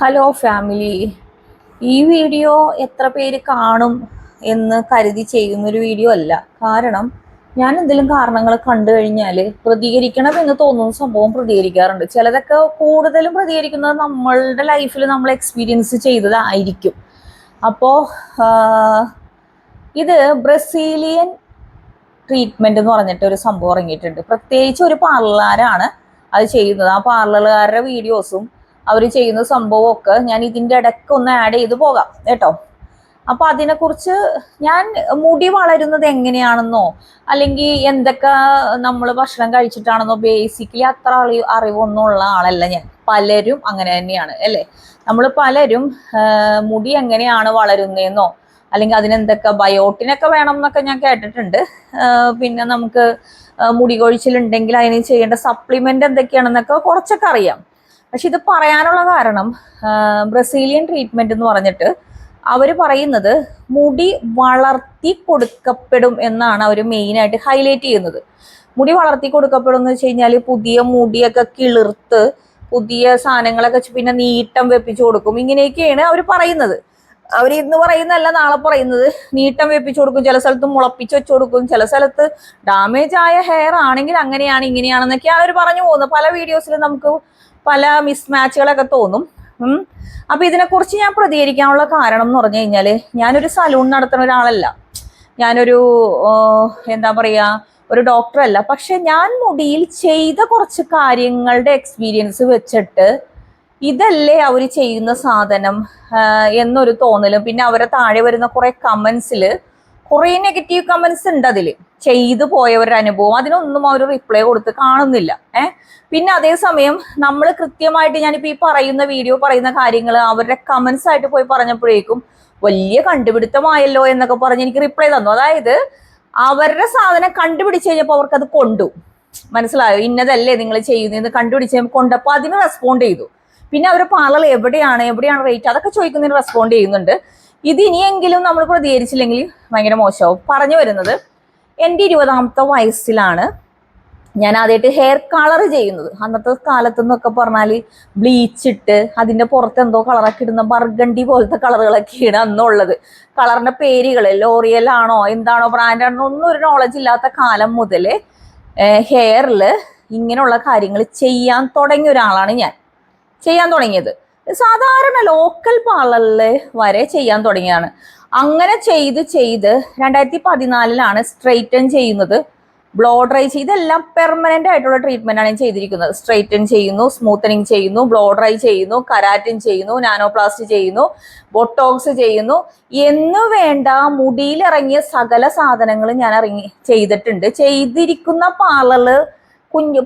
Hello family. ഈ video എത്ര പേര് കാണും എന്ന് കരുതി ചെയ്യുന്നൊരു വീഡിയോ അല്ല. കാരണം ഞാൻ എന്തെങ്കിലും കാരണങ്ങൾ കണ്ടു കഴിഞ്ഞാൽ പ്രതികരിക്കണം എന്ന് തോന്നുന്ന സംഭവം പ്രതികരിക്കാറുണ്ട്. ചിലതൊക്കെ കൂടുതലും പ്രതികരിക്കുന്നത് നമ്മളുടെ ലൈഫിൽ നമ്മൾ എക്സ്പീരിയൻസ് ചെയ്തതായിരിക്കും. അപ്പോൾ ഇത് ബ്രസീലിയൻ ട്രീറ്റ്മെൻറ്റ് എന്ന് പറഞ്ഞിട്ട് ഒരു സംഭവം ഇറങ്ങിയിട്ടുണ്ട്. പ്രത്യേകിച്ച് ഒരു പാർലറാണ് അത് ചെയ്യുന്നത്. ആ പാർലറുകാരുടെ വീഡിയോസും അവർ ചെയ്യുന്ന സംഭവമൊക്കെ ഞാൻ ഇതിൻ്റെ ഇടയ്ക്ക് ഒന്ന് ആഡ് ചെയ്ത് പോകാം കേട്ടോ. അപ്പോൾ അതിനെക്കുറിച്ച് ഞാൻ മുടി വളരുന്നത് എങ്ങനെയാണെന്നോ അല്ലെങ്കിൽ എന്തൊക്കെ നമ്മൾ ഭക്ഷണം കഴിച്ചിട്ടാണെന്നോ ബേസിക്കലി അത്ര അറിവൊന്നും ഉള്ള ആളല്ല ഞാൻ. പലരും അങ്ങനെ തന്നെയാണ് അല്ലേ. നമ്മൾ പലരും മുടി എങ്ങനെയാണ് വളരുന്നതെന്നോ അല്ലെങ്കിൽ അതിനെന്തൊക്കെ ബയോട്ടിനൊക്കെ വേണം എന്നൊക്കെ ഞാൻ കേട്ടിട്ടുണ്ട്. പിന്നെ നമുക്ക് മുടി കൊഴിച്ചിലുണ്ടെങ്കിൽ അതിന് ചെയ്യേണ്ട സപ്ലിമെൻ്റ് എന്തൊക്കെയാണെന്നൊക്കെ കുറച്ചൊക്കെ അറിയാം. പക്ഷെ ഇത് പറയാനുള്ള കാരണം ബ്രസീലിയൻ ട്രീറ്റ്മെൻറ്റ് എന്ന് പറഞ്ഞിട്ട് അവർ പറയുന്നത് മുടി വളർത്തി കൊടുക്കപ്പെടും എന്നാണ് അവർ മെയിനായിട്ട് ഹൈലൈറ്റ് ചെയ്യുന്നത്. മുടി വളർത്തി കൊടുക്കപ്പെടും എന്ന് വെച്ച് കഴിഞ്ഞാൽ പുതിയ മുടിയൊക്കെ കിളിർത്ത് പുതിയ സാധനങ്ങളൊക്കെ പിന്നെ നീട്ടം വെപ്പിച്ചു കൊടുക്കും. ഇങ്ങനെയൊക്കെയാണ് അവർ പറയുന്നത്. അവർ ഇന്ന് പറയുന്നതല്ല നാളെ പറയുന്നത്. നീട്ടം വെപ്പിച്ചു കൊടുക്കും, ചില സ്ഥലത്ത് മുളപ്പിച്ച് വെച്ചു കൊടുക്കും, ചില സ്ഥലത്ത് ഡാമേജ് ആയ ഹെയർ ആണെങ്കിൽ അങ്ങനെയാണ് ഇങ്ങനെയാണെന്നൊക്കെയാണ് അവർ പറഞ്ഞു പോകുന്നത്. പല വീഡിയോസിലും നമുക്ക് പല മിസ്മാച്ചുകളൊക്കെ തോന്നും. അപ്പൊ ഇതിനെക്കുറിച്ച് ഞാൻ പ്രതികരിക്കാനുള്ള കാരണം എന്ന് പറഞ്ഞു കഴിഞ്ഞാല് ഞാനൊരു സലൂൺ നടത്തുന്ന ഒരാളല്ല, ഞാനൊരു എന്താ പറയാ ഒരു ഡോക്ടറല്ല. പക്ഷെ ഞാൻ മുടിയിൽ ചെയ്ത കുറച്ച് കാര്യങ്ങളുടെ എക്സ്പീരിയൻസ് വെച്ചിട്ട് ഇതല്ലേ അവർ ചെയ്യുന്ന സാധനം എന്നൊരു തോന്നലും, പിന്നെ അവരെ താഴെ വരുന്ന കുറെ കമന്റ്സിൽ കുറെ നെഗറ്റീവ് കമന്റ്സ് ഉണ്ട്. അതിൽ ചെയ്തു പോയവരുടെ അനുഭവം അതിനൊന്നും അവർ റിപ്ലൈ കൊടുത്ത് കാണുന്നില്ല. പിന്നെ അതേസമയം നമ്മൾ കൃത്യമായിട്ട് ഞാനിപ്പോൾ ഈ പറയുന്ന വീഡിയോ പറയുന്ന കാര്യങ്ങൾ അവരുടെ കമന്റ്സ് ആയിട്ട് പോയി പറഞ്ഞപ്പോഴേക്കും വലിയ കണ്ടുപിടുത്തമായല്ലോ എന്നൊക്കെ പറഞ്ഞ് എനിക്ക് റിപ്ലൈ തന്നു. അതായത് അവരുടെ സാധനം കണ്ടുപിടിച്ച് കഴിഞ്ഞപ്പോൾ അവർക്കത് കൊണ്ടു, മനസ്സിലായോ, ഇന്നതല്ലേ നിങ്ങൾ ചെയ്യുന്നതെന്ന് കണ്ടുപിടിച്ച് കൊണ്ടപ്പോൾ അതിന് റെസ്പോണ്ട് ചെയ്തു. പിന്നെ അവർ പാർലർ എവിടെയാണ് റേറ്റ് അതൊക്കെ ചോദിക്കുന്നതിന് റെസ്പോണ്ട് ചെയ്യുന്നുണ്ട്. ഇത് ഇനിയെങ്കിലും നമ്മൾ പ്രതികരിച്ചില്ലെങ്കിൽ ഭയങ്കര മോശമാവും. പറഞ്ഞു വരുന്നത്, എൻ്റെ 20ാമത്തെ വയസ്സിലാണ് ഞാൻ ആദ്യമായിട്ട് ഹെയർ കളർ ചെയ്യുന്നത്. അന്നത്തെ കാലത്തെന്നൊക്കെ പറഞ്ഞാൽ ബ്ലീച്ചിട്ട് അതിൻ്റെ പുറത്ത് എന്തോ കളറൊക്കെ ഇടുന്ന ബർഗണ്ടി പോലത്തെ കളറുകളൊക്കെയാണ് അന്നുള്ളത്. കളറിൻ്റെ പേരുകൾ ലോറിയൽ ആണോ എന്താണോ ബ്രാൻഡാണോ ഒന്നും ഒരു നോളജ് ഇല്ലാത്ത കാലം മുതൽ ഹെയറിൽ ഇങ്ങനെയുള്ള കാര്യങ്ങൾ ചെയ്യാൻ തുടങ്ങിയ ഒരാളാണ് ഞാൻ. ചെയ്യാൻ തുടങ്ങിയത് സാധാരണ ലോക്കൽ പാർലറിൽ വരെ ചെയ്യാൻ തുടങ്ങിയാണ്. അങ്ങനെ ചെയ്ത് 2014 സ്ട്രെയിറ്റൻ ചെയ്യുന്നത്, ബ്ലോ ഡ്രൈ ഇതെല്ലാം പെർമനന്റ് ആയിട്ടുള്ള ട്രീറ്റ്മെന്റ് ആണ് ഞാൻ ചെയ്തിരിക്കുന്നത്. സ്ട്രെയിറ്റൻ ചെയ്യുന്നു, സ്മൂത്തനിങ് ചെയ്യുന്നു, ബ്ലോ ഡ്രൈ ചെയ്യുന്നു, കരാറ്റിൻ ചെയ്യുന്നു, നാനോപ്ലാസ്റ്റ് ചെയ്യുന്നു, ബൊട്ടോക്സ് ചെയ്യുന്നു എന്ന് വേണ്ട മുടിയിലിറങ്ങിയ സകല സാധനങ്ങളും ഞാൻ ചെയ്തിട്ടുണ്ട്. ചെയ്തിരിക്കുന്ന പാർലറിൽ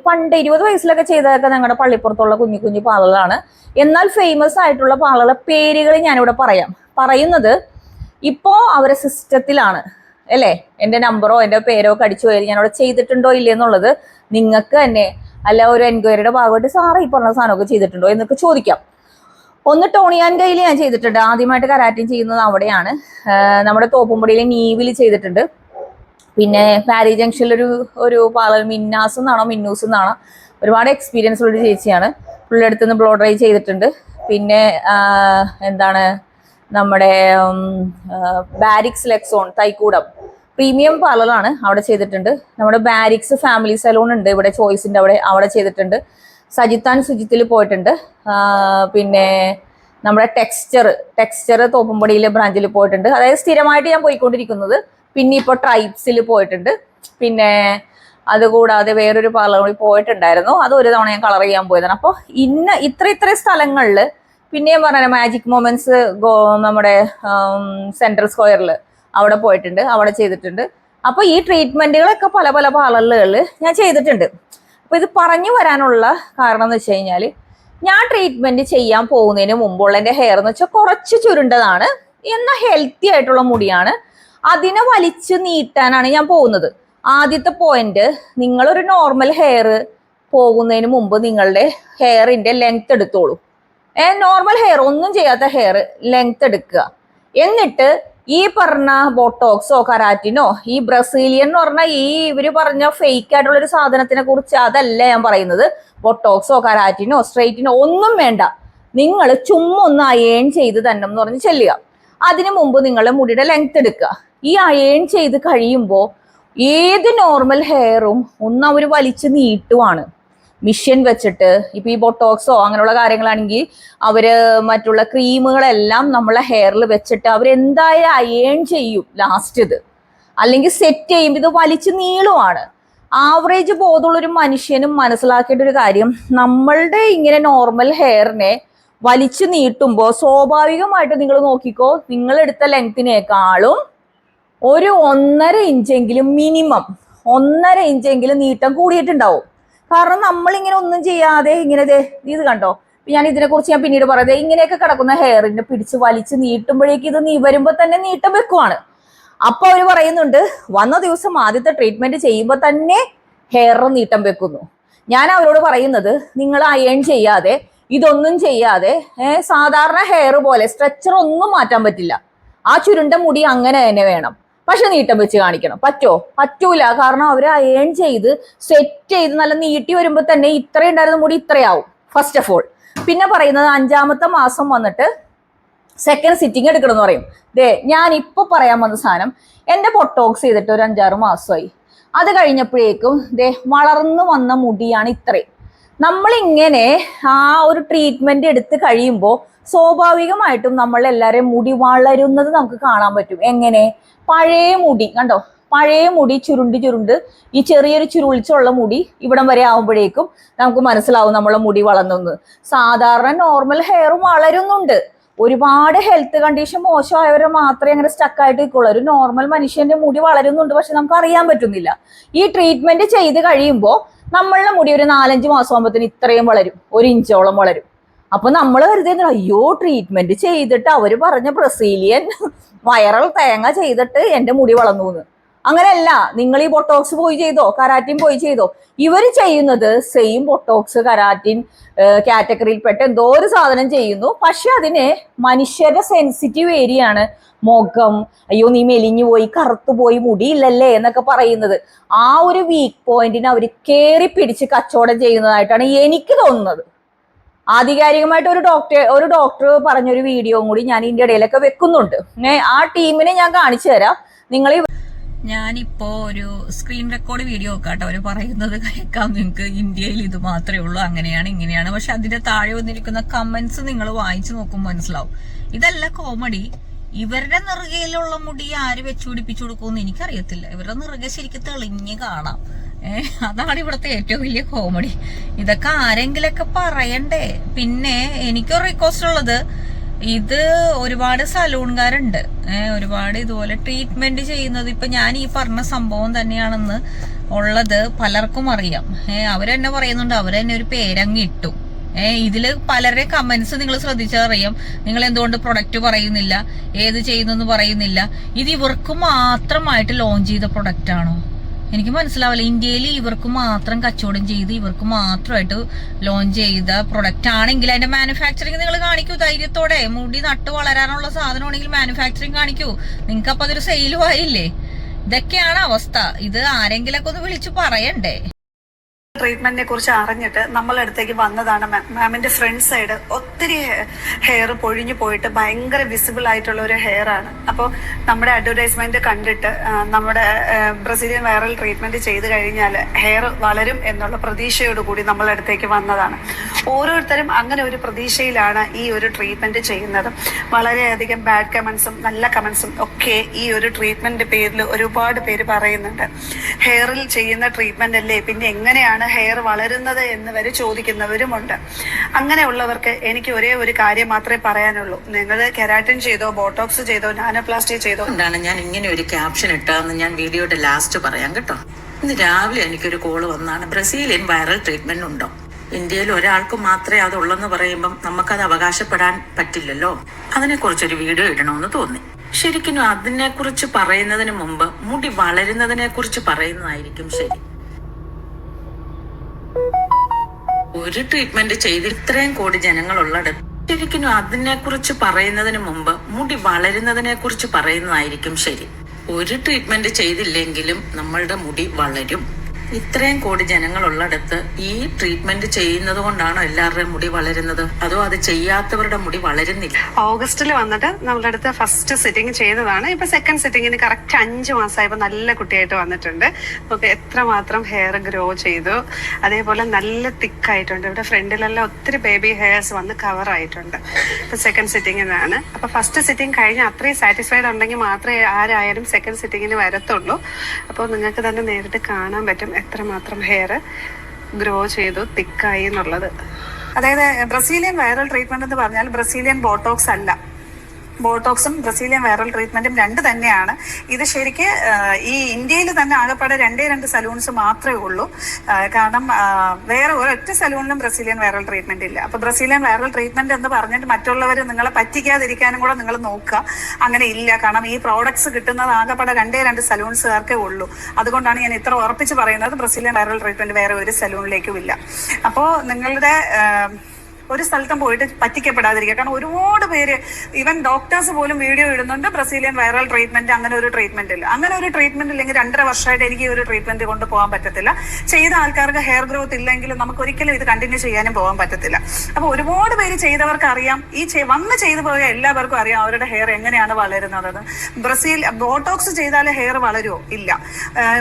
പണ്ട് 20 വയസ്സിലൊക്കെ ചെയ്തതൊക്കെ ഞങ്ങളുടെ പള്ളിപ്പുറത്തുള്ള കുഞ്ഞു പാർലറാണ്. എന്നാൽ ഫേമസ് ആയിട്ടുള്ള പാർലറുടെ പേരുകൾ ഞാനിവിടെ പറയുന്നത് ഇപ്പോൾ അവരെ സിസ്റ്റത്തിലാണ് അല്ലേ. എൻ്റെ നമ്പറോ എൻ്റെ പേരോ കടിച്ചു പോയാൽ ഞാൻ അവിടെ ചെയ്തിട്ടുണ്ടോ ഇല്ലേ എന്നുള്ളത് നിങ്ങൾക്ക് തന്നെ അല്ല ഒരു എൻക്വയറിയുടെ ഭാഗമായിട്ട് സാറ് ഈ പറഞ്ഞ സാധനമൊക്കെ ചെയ്തിട്ടുണ്ടോ എന്നൊക്കെ ചോദിക്കാം. ഒന്ന് ടോണിയാൻ കയ്യിൽ ഞാൻ ചെയ്തിട്ടുണ്ട്. ആദ്യമായിട്ട് കരാറ്റിൻ ചെയ്യുന്നത് അവിടെയാണ്. നമ്മുടെ തോപ്പുംപടിയിലെ നീവിൽ ചെയ്തിട്ടുണ്ട്. പിന്നെ പാരി ജംഗ്ഷനിൽ ഒരു പാർലർ മിന്നൂസ് എന്നാണോ ഒരുപാട് എക്സ്പീരിയൻസ് ഉള്ള ചേച്ചിയാണ്. പുള്ളിയുടെ അടുത്ത് നിന്ന് ബ്ലോ ഡ്രൈ ചെയ്തിട്ടുണ്ട്. പിന്നെ നമ്മുടെ ബാരിക്സ് ലെക്സോൺ തൈക്കൂടം പ്രീമിയം പാർലറാണ്, അവിടെ ചെയ്തിട്ടുണ്ട്. നമ്മുടെ ബാരിക്സ് ഫാമിലി സലൂൺ ഉണ്ട് ഇവിടെ ചോയ്സിൻ്റെ അവിടെ ചെയ്തിട്ടുണ്ട്. സജിത്താൻ സുജിത്തിൽ പോയിട്ടുണ്ട്. പിന്നെ നമ്മുടെ ടെക്സ്ചർ തോപ്പുംപടിയിലെ ബ്രാഞ്ചിൽ പോയിട്ടുണ്ട്. അതായത് സ്ഥിരമായിട്ട് ഞാൻ പോയിക്കൊണ്ടിരിക്കുന്നത്. പിന്നെ ഇപ്പോൾ ട്രൈബ്സിൽ പോയിട്ടുണ്ട്. പിന്നെ അതുകൂടാതെ വേറൊരു പാർലർ കൂടി പോയിട്ടുണ്ടായിരുന്നു. അത് ഒരു തവണ ഞാൻ കളർ ചെയ്യാൻ പോയതാണ്. അപ്പോൾ ഇത്ര സ്ഥലങ്ങളിൽ പിന്നെയും പറഞ്ഞ മാജിക് മൊമെന്റ്സ് നമ്മുടെ സെൻട്രൽ സ്ക്വയറിൽ അവിടെ പോയിട്ടുണ്ട്, അവിടെ ചെയ്തിട്ടുണ്ട്. അപ്പോൾ ഈ ട്രീറ്റ്മെന്റുകളൊക്കെ പല പാർലറുകളിൽ ഞാൻ ചെയ്തിട്ടുണ്ട്. അപ്പോൾ ഇത് പറഞ്ഞു വരാനുള്ള കാരണം എന്ന് വെച്ച് കഴിഞ്ഞാൽ ഞാൻ ട്രീറ്റ്മെന്റ് ചെയ്യാൻ പോകുന്നതിന് മുമ്പുള്ള എൻ്റെ ഹെയർ എന്ന് വെച്ചാൽ കുറച്ച് ചുരുണ്ടതാണ്, എന്നാൽ ഹെൽത്തി ആയിട്ടുള്ള മുടിയാണ്. അതിനെ വലിച്ചു നീട്ടാനാണ് ഞാൻ പോകുന്നത്. ആദ്യത്തെ പോയിന്റ്, നിങ്ങളൊരു നോർമൽ ഹെയർ പോകുന്നതിന് മുമ്പ് നിങ്ങളുടെ ഹെയറിന്റെ ലെങ്ത് എടുത്തോളൂ. നോർമൽ ഹെയർ ഒന്നും ചെയ്യാത്ത ഹെയർ ലെങ്ത് എടുക്കുക. എന്നിട്ട് ഈ പറഞ്ഞ ബോട്ടോക്സോ കരാറ്റിനോ ഈ ബ്രസീലിയൻ എന്ന് പറഞ്ഞാൽ ഇവര് പറഞ്ഞ ഫേക്ക് ആയിട്ടുള്ള ഒരു സാധനത്തിനെ കുറിച്ച് അതല്ല ഞാൻ പറയുന്നത്. ബൊട്ടോക്സോ കരാറ്റിനോ സ്ട്രെയിറ്റിനോ ഒന്നും വേണ്ട. നിങ്ങൾ ചുമ്മാ ഒന്ന് അയേൺ ചെയ്ത് തന്നെ എന്ന് പറഞ്ഞ് ചെല്ലുക. അതിനു മുമ്പ് നിങ്ങളുടെ മുടിയുടെ ലെങ്ത് എടുക്കുക. ഈ അയേൺ ചെയ്ത് കഴിയുമ്പോൾ ഏത് നോർമൽ ഹെയറും ഒന്ന് അവർ വലിച്ചു നീട്ടുവാണ് മിഷ്യൻ വെച്ചിട്ട്. ഇപ്പൊ ഈ ബൊട്ടോക്സോ അങ്ങനെയുള്ള കാര്യങ്ങളാണെങ്കിൽ അവര് മറ്റുള്ള ക്രീമുകളെല്ലാം നമ്മളെ ഹെയറിൽ വെച്ചിട്ട് അവരെന്തായാലും അയേൺ ചെയ്യും ലാസ്റ്റ് ഇത്, അല്ലെങ്കിൽ സെറ്റ് ചെയ്യുമ്പോൾ ഇത് വലിച്ചു നീളുവാണ്. ആവറേജ് ബോധമുള്ളൊരു മനുഷ്യനും മനസ്സിലാക്കേണ്ട ഒരു കാര്യം, നമ്മളുടെ ഇങ്ങനെ നോർമൽ ഹെയറിനെ വലിച്ചു നീട്ടുമ്പോൾ സ്വാഭാവികമായിട്ട് നിങ്ങൾ നോക്കിക്കോ, നിങ്ങളെടുത്ത ലെങ്തിനേക്കാളും ഒരു 1.5 ഇഞ്ചെങ്കിലും മിനിമം 1.5 ഇഞ്ചെങ്കിലും നീട്ടം കൂടിയിട്ടുണ്ടാവും. കാരണം നമ്മളിങ്ങനെ ഒന്നും ചെയ്യാതെ ഇങ്ങനെ ഇത് കണ്ടോ, ഞാൻ ഇതിനെക്കുറിച്ച് ഞാൻ പിന്നീട് പറയുന്നത്, ഇങ്ങനെയൊക്കെ കിടക്കുന്ന ഹെയറിനെ പിടിച്ച് വലിച്ച് നീട്ടുമ്പോഴേക്ക് ഇത് വരുമ്പോൾ തന്നെ നീട്ടം വെക്കുവാണ്. അപ്പൊ അവര് പറയുന്നുണ്ട്, വന്ന ദിവസം ആദ്യത്തെ ട്രീറ്റ്മെന്റ് ചെയ്യുമ്പോൾ തന്നെ ഹെയർ നീട്ടം വെക്കുന്നു. ഞാൻ അവരോട് പറയുന്നത്, നിങ്ങൾ അയൺ ചെയ്യാതെ ഇതൊന്നും ചെയ്യാതെ സാധാരണ ഹെയർ പോലെ സ്ട്രെച്ചർ ഒന്നും മാറ്റാൻ പറ്റില്ല. ആ ചുരുണ്ട മുടി അങ്ങനെ തന്നെ വേണം, പക്ഷെ നീട്ടം വെച്ച് കാണിക്കണം. പറ്റൂല. കാരണം അവര് അയൺ ചെയ്ത് സെറ്റ് ചെയ്ത് നല്ല നീട്ടി വരുമ്പോൾ തന്നെ ഇത്രയും ഉണ്ടായിരുന്ന മുടി ഇത്രയാവും ഫസ്റ്റ് ഓഫ് ഓൾ. പിന്നെ പറയുന്നത് 5ാമത്തെ മാസം വന്നിട്ട് സെക്കൻഡ് സിറ്റിംഗ് എടുക്കണം എന്ന് പറയും. ഞാൻ ഇപ്പൊ പറയാൻ വന്ന സാധനം, എന്റെ ബൊട്ടോക്സ് ചെയ്തിട്ട് ഒരു 5-6 മാസമായി. അത് കഴിഞ്ഞപ്പോഴേക്കും വളർന്നു വന്ന മുടിയാണ് ഇത്രയും. നമ്മളിങ്ങനെ ആ ഒരു ട്രീറ്റ്മെന്റ് എടുത്ത് കഴിയുമ്പോൾ സ്വാഭാവികമായിട്ടും നമ്മളെല്ലാവരെയും മുടി വളരുന്നത് നമുക്ക് കാണാൻ പറ്റും. എങ്ങനെ? പഴയ മുടി കണ്ടോ, പഴയ മുടി ചുരുണ്ട് ഈ ചെറിയൊരു ചുരുളിച്ചുള്ള മുടി ഇവിടം വരെ ആവുമ്പോഴേക്കും നമുക്ക് മനസ്സിലാവും നമ്മളെ മുടി വളർന്നു. സാധാരണ നോർമൽ ഹെയറും വളരുന്നുണ്ട്. ഒരുപാട് ഹെൽത്ത് കണ്ടീഷൻ മോശമായവരെ മാത്രമേ അങ്ങനെ സ്റ്റക്കായിട്ട് നിൽക്കുള്ളൂ. ഒരു നോർമൽ മനുഷ്യന്റെ മുടി വളരുന്നുണ്ട്, പക്ഷെ നമുക്ക് അറിയാൻ പറ്റുന്നില്ല. ഈ ട്രീറ്റ്മെന്റ് ചെയ്ത് കഴിയുമ്പോൾ നമ്മളുടെ മുടി ഒരു 4-5 മാസം ആകുമ്പോഴത്തേന് ഇത്രയും വളരും, 1 ഇഞ്ചോളം വളരും. അപ്പൊ നമ്മൾ കരുതുന്നത്, അയ്യോ ട്രീറ്റ്മെന്റ് ചെയ്തിട്ട് അവര് പറഞ്ഞ ബ്രസീലിയൻ വൈറൽ തേങ്ങ ചെയ്തിട്ട് എന്റെ മുടി വളർന്നു എന്ന്. അങ്ങനെയല്ല. നിങ്ങൾ ഈ ബൊട്ടോക്സ് പോയി ചെയ്തോ, കരാറ്റിൻ പോയി ചെയ്തോ, ഇവർ ചെയ്യുന്നത് സെയിം ബൊട്ടോക്സ് കരാറ്റിൻ കാറ്റഗറിയിൽപ്പെട്ട എന്തോ ഒരു സാധനം ചെയ്യുന്നു. പക്ഷെ അതിന് മനുഷ്യരുടെ സെൻസിറ്റീവ് ഏരിയ ആണ് മുഖം. അയ്യോ നീ മെലിഞ്ഞു പോയി, കറുത്തുപോയി, മുടിയില്ലല്ലേ എന്നൊക്കെ പറയുന്നത്. ആ ഒരു വീക്ക് പോയിന്റിനെ അവർ കയറി പിടിച്ച് കച്ചവടം ചെയ്യുന്നതായിട്ടാണ് എനിക്ക് തോന്നുന്നത്. ആധികാരികമായിട്ട് ഒരു ഡോക്ടർ പറഞ്ഞൊരു വീഡിയോയും കൂടി ഞാൻ ഇതിന്റെ ഇടയിലൊക്കെ വെക്കുന്നുണ്ട്. ആ ടീമിനെ ഞാൻ കാണിച്ചു തരാം. നിങ്ങൾ ഞാനിപ്പോ ഒരു സ്ക്രീൻ റെക്കോർഡ് വീഡിയോ ഒക്കെ കേട്ടോ അവര് പറയുന്നത് കേൾക്കാം നിങ്ങൾക്ക്. ഇന്ത്യയിൽ ഇത് മാത്രമേ ഉള്ളൂ, അങ്ങനെയാണ് ഇങ്ങനെയാണ്. പക്ഷെ അതിന്റെ താഴെ വന്നിരിക്കുന്ന കമന്റ്സ് നിങ്ങൾ വായിച്ചു നോക്കുമ്പോൾ മനസ്സിലാവും ഇതല്ല കോമഡി. ഇവരുടെ നെറുകയിലുള്ള മുടി ആര് വെച്ചു പിടിപ്പിച്ചു കൊടുക്കുമെന്ന് എനിക്കറിയത്തില്ല. ഇവരുടെ നെറുക ശരിക്കും തെളിഞ്ഞ് കാണാം. അതാണ് ഇവിടുത്തെ ഏറ്റവും വലിയ കോമഡി. ഇതൊക്കെ ആരെങ്കിലൊക്കെ പറയണ്ടേ. പിന്നെ എനിക്കൊരു റിക്വസ്റ്റ് ഉള്ളത്, ഇത് ഒരുപാട് സലൂൺകാരുണ്ട്, ഒരുപാട് ഇതുപോലെ ട്രീറ്റ്മെന്റ് ചെയ്യുന്നത്. ഇപ്പൊ ഞാൻ ഈ പറഞ്ഞ സംഭവം തന്നെയാണെന്ന് ഉള്ളത് പലർക്കും അറിയാം. അവരെന്നെ പറയുന്നുണ്ട്, അവരെന്നെ ഒരു പേരങ്ങ് ഇട്ടു. ഇതില് പലരുടെ കമന്റ്സ് നിങ്ങൾ ശ്രദ്ധിച്ചറിയാം. നിങ്ങൾ എന്തുകൊണ്ട് പ്രൊഡക്റ്റ് പറയുന്നില്ല, ഏത് ചെയ്യുന്നെന്ന് പറയുന്നില്ല. ഇത് ഇവർക്ക് മാത്രമായിട്ട് ലോഞ്ച് ചെയ്ത പ്രൊഡക്റ്റ് ആണോ? എനിക്ക് മനസ്സിലാവില്ല. ഇന്ത്യയിൽ ഇവർക്ക് മാത്രം കച്ചവടം ചെയ്ത് ഇവർക്ക് മാത്രമായിട്ട് ലോഞ്ച് ചെയ്ത പ്രൊഡക്റ്റ് ആണെങ്കിൽ അതിന്റെ മാനുഫാക്ചറിങ് നിങ്ങൾ കാണിക്കൂ ധൈര്യത്തോടെ. മുടി നട്ട് വളരാനുള്ള സാധനമാണെങ്കിൽ മാനുഫാക്ചറിങ് കാണിക്കൂ. നിങ്ങൾക്ക് അപ്പൊ അതൊരു സെയിലും ആയില്ലേ? ഇതൊക്കെയാണ് അവസ്ഥ. ഇത് ആരെങ്കിലൊക്കെ ഒന്ന് വിളിച്ചു പറയണ്ടേ. ട്രീറ്റ്മെന്റിനെ കുറിച്ച് അറിഞ്ഞിട്ട് നമ്മളടുത്തേക്ക് വന്നതാണ് മാമിന്റെ ഫ്രണ്ട് സൈഡ്. ഒത്തിരി ഹെയർ പൊഴിഞ്ഞു പോയിട്ട് ഭയങ്കര വിസിബിൾ ആയിട്ടുള്ള ഒരു ഹെയർ ആണ്. അപ്പോൾ നമ്മുടെ അഡ്വർടൈസ്മെന്റ് കണ്ടിട്ട് നമ്മുടെ ബ്രസീലിയൻ വൈറൽ ട്രീറ്റ്മെന്റ് ചെയ്ത് കഴിഞ്ഞാൽ ഹെയർ വളരും എന്നുള്ള പ്രതീക്ഷയോടുകൂടി നമ്മളടുത്തേക്ക് വന്നതാണ്. ഓരോരുത്തരും അങ്ങനെ ഒരു പ്രതീക്ഷയിലാണ് ഈ ഒരു ട്രീറ്റ്മെന്റ് ചെയ്യുന്നത്. വളരെയധികം ബാഡ് കമന്റ്സും നല്ല കമന്റ്സും ഒക്കെ ഈ ഒരു ട്രീറ്റ്മെന്റ് പേരിൽ ഒരുപാട് പേര് പറയുന്നുണ്ട്. ഹെയറിൽ ചെയ്യുന്ന ട്രീറ്റ്മെന്റ് അല്ലേ, പിന്നെ എങ്ങനെയാണ് ഹെയർ വളരുന്നത് എന്ന് വരെ ചോദിക്കുന്നവരുമുണ്ട്. അങ്ങനെയുള്ളവർക്ക് എനിക്ക് ഒരേ ഒരു കാര്യം മാത്രമേ പറയാനുള്ളൂ. നിങ്ങൾ കെരാറ്റിൻ ചെയ്തോ, ബോട്ടോക്സ് ചെയ്തോ, നാനോപ്ലാസ്റ്റി ചെയ്തോ. എന്താണ് ഞാൻ ഇങ്ങനെ ഒരു ക്യാപ്ഷൻ ഇട്ടാന്ന് ഞാൻ വീഡിയോയുടെ ലാസ്റ്റ് പറയാം കേട്ടോ. ഇന്ന് രാവിലെ എനിക്കൊരു കോള് വന്നാണ്, ബ്രസീലിയൻ വൈറൽ ട്രീറ്റ്മെന്റ് ഉണ്ടോ? ഇന്ത്യയിൽ ഒരാൾക്ക് മാത്രമേ അതുള്ളെന്ന് പറയുമ്പം നമുക്കത് അവകാശപ്പെടാൻ പറ്റില്ലല്ലോ. അതിനെക്കുറിച്ചൊരു വീഡിയോ ഇടണമെന്ന് തോന്നി. ശരിക്കും അതിനെക്കുറിച്ച് പറയുന്നതിന് മുമ്പ് മുടി വളരുന്നതിനെ കുറിച്ച് പറയുന്നതായിരിക്കും ശരി. ഒരു ട്രീറ്റ്മെന്റ് ചെയ്ത് ഇത്രയും കോടി ജനങ്ങളുള്ളിടത്ത് ശരിക്കും അതിനെക്കുറിച്ച് പറയുന്നതിന് മുമ്പ് മുടി വളരുന്നതിനെ കുറിച്ച് പറയുന്നതായിരിക്കും ശരി. ഒരു ട്രീറ്റ്മെന്റ് ചെയ്തില്ലെങ്കിലും നമ്മളുടെ മുടി വളരും. ഇത്രയും കോടി ജനങ്ങളുള്ളിടത്ത് ഈ ട്രീറ്റ്മെന്റ് ചെയ്യുന്നത് കൊണ്ടാണോ എല്ലാവരുടെയും മുടി വളരുന്നത്, അതോ അത് ചെയ്യാത്തവരുടെ മുടി വളരുന്നില്ല? ഓഗസ്റ്റിൽ വന്നിട്ട് നമ്മളുടെ അടുത്ത് ഫസ്റ്റ് സിറ്റിംഗ് ചെയ്തതാണ്. ഇപ്പൊ സെക്കൻഡ് സിറ്റിങ്ങിന് കറക്റ്റ് 5 മാസമായപ്പോൾ നല്ല കുട്ടിയായിട്ട് വന്നിട്ടുണ്ട്. ഓക്കെ, എത്രമാത്രം ഹെയർ ഗ്രോ ചെയ്തു, അതേപോലെ നല്ല തിക്കായിട്ടുണ്ട്. ഇവിടെ ഫ്രണ്ടിലെല്ലാം ഒത്തിരി ബേബി ഹെയർസ് വന്ന് കവർ ആയിട്ടുണ്ട്. ഇപ്പൊ സെക്കൻഡ് സിറ്റിങ്ങിനാണ്. അപ്പൊ ഫസ്റ്റ് സിറ്റിംഗ് കഴിഞ്ഞ് അത്രയും സാറ്റിസ്ഫൈഡ് ഉണ്ടെങ്കിൽ മാത്രമേ ആരായാലും സെക്കൻഡ് സിറ്റിങ്ങിന് വരത്തുള്ളൂ. അപ്പോൾ നിങ്ങൾക്ക് തന്നെ നേരിട്ട് കാണാൻ പറ്റും എത്രമാത്രം ഹെയർ ഗ്രോ ചെയ്തു, തിക്കായി എന്നുള്ളത്. അതായത് ബ്രസീലിയൻ വൈറൽ ട്രീറ്റ്മെന്റ് എന്ന് പറഞ്ഞാൽ ബ്രസീലിയൻ ബോട്ടോക്സ് അല്ല. ബോട്ടോക്സും ബ്രസീലിയൻ വൈറൽ ട്രീറ്റ്മെന്റും രണ്ട് തന്നെയാണ്. ഇത് ശരിക്ക് ഈ ഇന്ത്യയിൽ തന്നെ ആകെപ്പാടെ 2 സലൂൺസ് മാത്രമേ ഉള്ളൂ. കാരണം വേറെ ഒരൊറ്റ സലൂണിലും ബ്രസീലിയൻ വൈറൽ ട്രീറ്റ്മെന്റ് ഇല്ല. അപ്പൊ ബ്രസീലിയൻ വൈറൽ ട്രീറ്റ്മെന്റ് എന്ന് പറഞ്ഞിട്ട് മറ്റുള്ളവർ നിങ്ങളെ പറ്റിക്കാതിരിക്കാനും കൂടെ നിങ്ങൾ നോക്കുക. അങ്ങനെ ഇല്ല. കാരണം ഈ പ്രോഡക്ട്സ് കിട്ടുന്നത് ആകെപ്പാടെ 2 സലൂൺസുകാർക്കേ ഉള്ളൂ. അതുകൊണ്ടാണ് ഞാൻ ഇത്ര ഉറപ്പിച്ച് പറയുന്നത് ബ്രസീലിയൻ വൈറൽ ട്രീറ്റ്മെന്റ് വേറെ ഒരു സലൂണിലേക്കും ഇല്ല. അപ്പോൾ നിങ്ങളുടെ ഒരു സ്ഥലത്തും പോയിട്ട് പറ്റിക്കപ്പെടാതിരിക്കുക. കാരണം ഒരുപാട് പേര്, ഈവൻ ഡോക്ടേഴ്സ് പോലും വീഡിയോ ഇടുന്നുണ്ട് ബ്രസീലിയൻ വൈറൽ ട്രീറ്റ്മെന്റ്, അങ്ങനെ ഒരു ട്രീറ്റ്മെന്റ് ഇല്ല. അങ്ങനെ ഒരു ട്രീറ്റ്മെന്റ് ഇല്ലെങ്കിൽ 2.5 വർഷമായിട്ട് എനിക്ക് ഈ ഒരു ട്രീറ്റ്മെന്റ് കൊണ്ട് പോകാൻ പറ്റത്തില്ല. ചെയ്ത ആൾക്കാർക്ക് ഹെയർ ഗ്രോത്ത് ഇല്ലെങ്കിലും നമുക്ക് ഒരിക്കലും ഇത് കണ്ടിന്യൂ ചെയ്യാനും പോകാൻ പറ്റത്തില്ല. അപ്പൊ ഒരുപാട് പേര് ചെയ്തവർക്ക് അറിയാം, ഈ വന്ന് ചെയ്തു പോയ എല്ലാവർക്കും അറിയാം അവരുടെ ഹെയർ എങ്ങനെയാണ് വളരുന്നത്. ബോട്ടോക്സ് ചെയ്താൽ ഹെയർ വളരുമോ? ഇല്ല.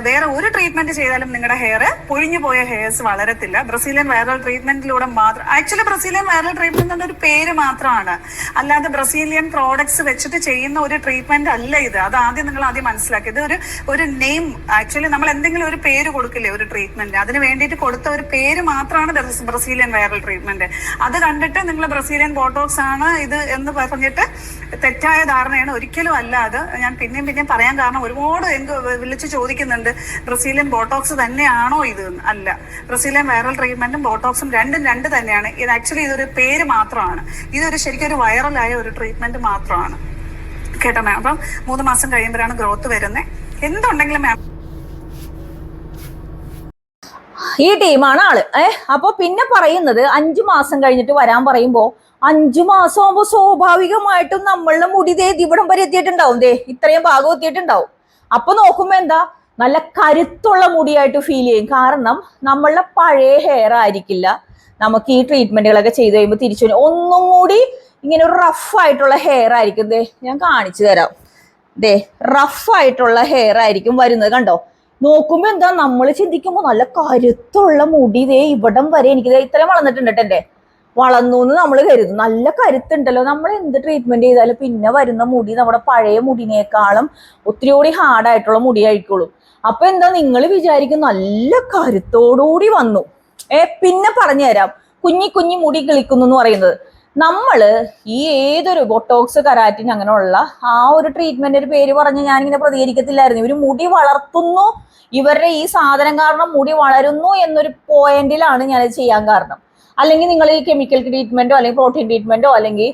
വേറെ ഒരു ട്രീറ്റ്മെന്റ് ചെയ്താലും നിങ്ങളുടെ ഹെയർ, പൊഴിഞ്ഞു പോയ ഹെയർസ് വളരത്തില്ല. ബ്രസീലിയൻ വൈറൽ ട്രീറ്റ്മെന്റിലൂടെ മാത്രം. ആക്ച്വലി ബ്രസീലിയൻ വൈറൽ ട്രീറ്റ്മെന്റ് ഒരു പേര് മാത്രമാണ്, അല്ലാതെ ബ്രസീലിയൻ പ്രോഡക്ട്സ് വെച്ചിട്ട് ചെയ്യുന്ന ഒരു ട്രീറ്റ്മെന്റ് അല്ല ഇത്. അത് നിങ്ങൾ ആദ്യം മനസ്സിലാക്കി. ഇത് ഒരു നെയിം. ആക്ച്വലി നമ്മൾ എന്തെങ്കിലും ഒരു പേര് കൊടുക്കില്ലേ ഒരു ട്രീറ്റ്മെന്റ്, അതിന് വേണ്ടിയിട്ട് കൊടുത്ത ഒരു പേര് മാത്രമാണ് ബ്രസീലിയൻ വൈറൽ ട്രീറ്റ്മെന്റ്. അത് കണ്ടിട്ട് നിങ്ങൾ ബ്രസീലിയൻ ബോട്ടോക്സ് ആണ് ഇത് എന്ന് പറഞ്ഞിട്ട് തെറ്റായ ധാരണയാണ്. ഒരിക്കലും അല്ല. അത് ഞാൻ പിന്നെയും പറയാൻ കാരണം ഒരുപാട് വിളിച്ച് ചോദിക്കുന്നുണ്ട്, ബ്രസീലിയൻ ബോട്ടോക്സ് തന്നെയാണോ ഇത്? അല്ല. ബ്രസീലിയൻ വൈറൽ ട്രീറ്റ്മെന്റും ബോട്ടോക്സും രണ്ടും തന്നെയാണ്. ഇത് ആക്ച്വലി ഇതൊരു പേര് മാത്രമാണ്. ഇതൊരു ശരിക്കും ഒരു വൈറലായ ഒരു ട്രീറ്റ്മെന്റ് മാത്രമാണ്. കേട്ടോ മാം? അപ്പം 3 മാസം കഴിയുമ്പോഴാണ് ഗ്രോത്ത് വരുന്നത്. എന്തുണ്ടെങ്കിലും മാം ഈ ടീമാണ് ആള്. അപ്പൊ പിന്നെ പറയുന്നത് 5 മാസം കഴിഞ്ഞിട്ട് വരാൻ പറയുമ്പോ 5 മാസം ആകുമ്പോ സ്വാഭാവികമായിട്ടും നമ്മളുടെ മുടി ഇവിടം വരെ എത്തിയിട്ടുണ്ടാവും. ഇത്രയും ഭാഗം എത്തിയിട്ടുണ്ടാവും. അപ്പൊ നോക്കുമ്പോ എന്താ, നല്ല കരുത്തുള്ള മുടിയായിട്ട് ഫീൽ ചെയ്യും. കാരണം നമ്മളുടെ പഴയ ഹെയർ ആയിരിക്കില്ല നമുക്ക് ഈ ട്രീറ്റ്മെന്റുകളൊക്കെ ചെയ്ത് കഴിയുമ്പോൾ തിരിച്ചു ഒന്നും കൂടി ഇങ്ങനെ ഒരു റഫ് ആയിട്ടുള്ള ഹെയർ ആയിരിക്കും. ഞാൻ കാണിച്ചു തരാം. റഫ് ആയിട്ടുള്ള ഹെയർ ആയിരിക്കും വരുന്നത്. കണ്ടോ? നോക്കുമ്പോ എന്താ, നമ്മൾ ചിന്തിക്കുമ്പോ നല്ല കരുത്തുള്ള മുടി ഇവിടം വരെ എനിക്ക് ഇത്രയും വളർന്നിട്ടുണ്ട്. എന്റെ വളർന്നു എന്ന് നമ്മൾ കരുതും. നല്ല കരുത്തുണ്ടല്ലോ. നമ്മൾ എന്ത് ട്രീറ്റ്മെന്റ് ചെയ്താലും പിന്നെ വരുന്ന മുടി നമ്മുടെ പഴയ മുടിനേക്കാളും ഒത്തിരി കൂടി ഹാർഡായിട്ടുള്ള മുടി ആയിരിക്കുള്ളൂ. അപ്പൊ എന്താ, നിങ്ങൾ വിചാരിക്കും നല്ല കരുത്തോടുകൂടി വന്നു. പിന്നെ പറഞ്ഞു തരാം, കുഞ്ഞി മുടി കിളിക്കുന്നു എന്ന് പറയുന്നത്. നമ്മള് ഈ ഏതൊരു ബൊട്ടോക്സ്, കരാറ്റിൻ അങ്ങനെയുള്ള ആ ഒരു ട്രീറ്റ്മെന്റിന്റെ പേര് പറഞ്ഞ് ഞാനിങ്ങനെ പ്രതികരിക്കത്തില്ലായിരുന്നു. ഇവര് മുടി വളർത്തുന്നു, ഇവരുടെ ഈ സാധനം കാരണം മുടി വളരുന്നു എന്നൊരു പോയിന്റിലാണ് ഞാനത് ചെയ്യാൻ കാരണം. അല്ലെങ്കിൽ നിങ്ങൾ ഈ കെമിക്കൽ ട്രീറ്റ്മെന്റോ അല്ലെങ്കിൽ പ്രോട്ടീൻ ട്രീറ്റ്മെന്റോ അല്ലെങ്കിൽ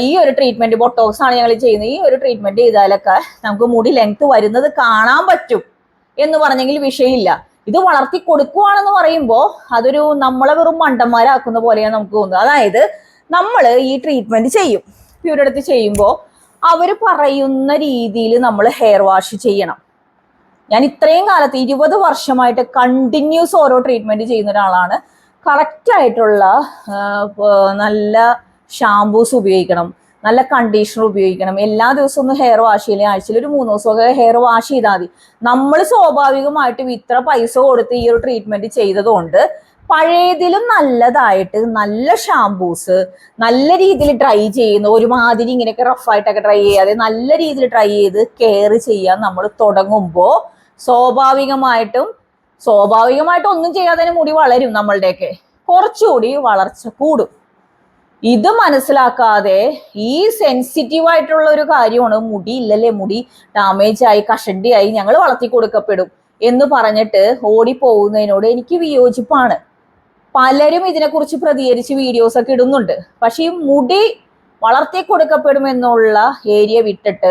ഈ ഒരു ട്രീറ്റ്മെന്റ് ബൊട്ടോക്സ് ആണ് ഞങ്ങൾ ചെയ്യുന്നത്, ഈ ഒരു ട്രീറ്റ്മെന്റ് ചെയ്താലൊക്കെ നമുക്ക് മുടി ലെങ്ത് വരുന്നത് കാണാൻ പറ്റും എന്ന് പറഞ്ഞെങ്കിൽ വിഷയമില്ല. ഇത് വളർത്തി കൊടുക്കുവാണെന്ന് പറയുമ്പോൾ അതൊരു നമ്മളെ വെറും മണ്ടന്മാരാക്കുന്ന പോലെയാണ് നമുക്ക് തോന്നുന്നത്. അതായത് നമ്മൾ ഈ ട്രീറ്റ്മെന്റ് ചെയ്യും, ഇവരുടെ അടുത്ത് ചെയ്യുമ്പോൾ അവർ പറയുന്ന രീതിയിൽ നമ്മൾ ഹെയർ വാഷ് ചെയ്യണം. ഞാൻ ഇത്രയും കാലത്ത് 20 വർഷമായിട്ട് കണ്ടിന്യൂസ് ഓരോ ട്രീറ്റ്മെന്റ് ചെയ്യുന്ന ഒരാളാണ്. കറക്റ്റ് ആയിട്ടുള്ള നല്ല ഷാംപൂസ് ഉപയോഗിക്കണം, നല്ല കണ്ടീഷണർ ഉപയോഗിക്കണം. എല്ലാ ദിവസവും ഒന്ന് ഹെയർ വാഷ് ചെയ്യില്ല, ആഴ്ചയിൽ ഒരു 3 ദിവസമൊക്കെ ഹെയർ വാഷ് ചെയ്താൽ മതി. നമ്മൾ സ്വാഭാവികമായിട്ടും ഇത്ര പൈസ കൊടുത്ത് ഈ ഒരു ട്രീറ്റ്മെന്റ് ചെയ്തതുകൊണ്ട് പഴയതിലും നല്ലതായിട്ട് നല്ല ഷാംപൂസ്, നല്ല രീതിയിൽ ഡ്രൈ ചെയ്യുന്ന, ഒരുമാതിരി ഇങ്ങനെയൊക്കെ റഫായിട്ടൊക്കെ ഡ്രൈ ചെയ്യാതെ നല്ല രീതിയിൽ ഡ്രൈ ചെയ്ത് കെയർ ചെയ്യാൻ നമ്മൾ തുടങ്ങുമ്പോൾ സ്വാഭാവികമായിട്ടും ഒന്നും ചെയ്യാതെ മുടി വളരും. നമ്മളുടെയൊക്കെ കുറച്ചുകൂടി വളർച്ച കൂടും. ഇത് മനസ്സിലാക്കാതെ ഈ സെൻസിറ്റീവ് ആയിട്ടുള്ള ഒരു കാര്യമാണ്, മുടി ഇല്ലല്ലേ, മുടി ഡാമേജ് ആയി കഷണ്ടിയായി ഞങ്ങൾ വളർത്തി കൊടുക്കപ്പെടും എന്ന് പറഞ്ഞിട്ട് ഓടിപ്പോകുന്നതിനോട് എനിക്ക് വിയോജിപ്പാണ്. പലരും ഇതിനെക്കുറിച്ച് പ്രതികരിച്ച് വീഡിയോസ് ഒക്കെ ഇടുന്നുണ്ട്. പക്ഷെ ഈ മുടി വളർത്തി കൊടുക്കപ്പെടുമെന്നുള്ള ഏരിയ വിട്ടിട്ട്